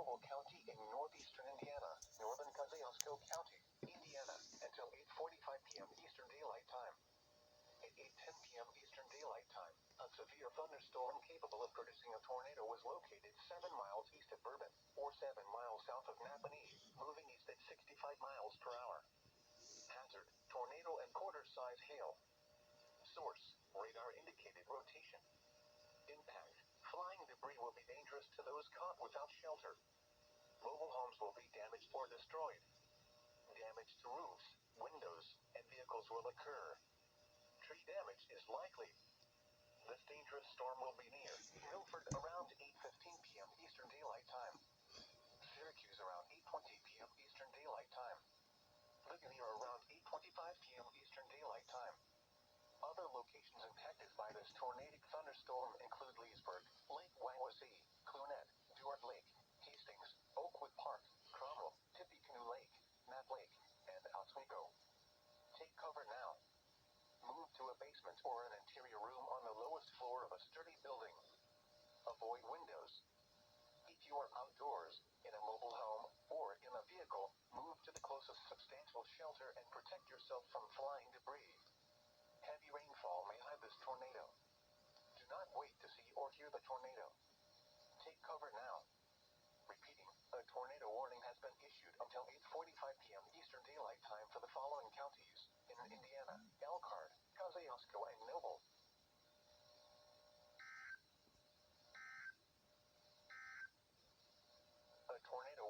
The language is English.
Noble County in northeastern Indiana, northern Kosciusko County, Indiana, until 8:45 p.m. Eastern Daylight Time. At 8:10 p.m. Eastern Daylight Time, a severe thunderstorm capable of producing a tornado was located 7 miles east of Bourbon, or 7 miles south of Napanee, moving east at 65 miles per hour. Hazard, tornado and quarter-size hail. Source, radar indicated rotation. Impact, flying debris will be dangerous to those caught without shelter. Mobile homes will be damaged or destroyed. Damage to roofs, windows, and vehicles will occur. Tree damage is likely. This dangerous storm will be near Milford around 8:15 p.m. Eastern Daylight Time. Syracuse around 8:20 p.m. Eastern Daylight Time. Ligonier around 8:25 p.m. Eastern Daylight Time. Other locations impacted by this tornadic thunderstorm include Leesburg, Lake Wawasee, Clunet, Duart Lake, Hastings, Oakwood Park, Cromwell, Tippecanoe Lake, Map Lake, and Oswego. Take cover now. Move to a basement or an interior room on the lowest floor of a sturdy building. Avoid windows. If you are outdoors, in a mobile home, or in a vehicle, move to the closest substantial shelter and protect yourself from flying debris. Heavy rainfall may hide this tornado. Do not wait to see or hear the tornado. Take cover now. Repeating, a tornado warning has been issued until 8:45 p.m. Eastern Daylight Time for the following counties in Indiana: Elkhart, Kosciusko, and Noble. A tornado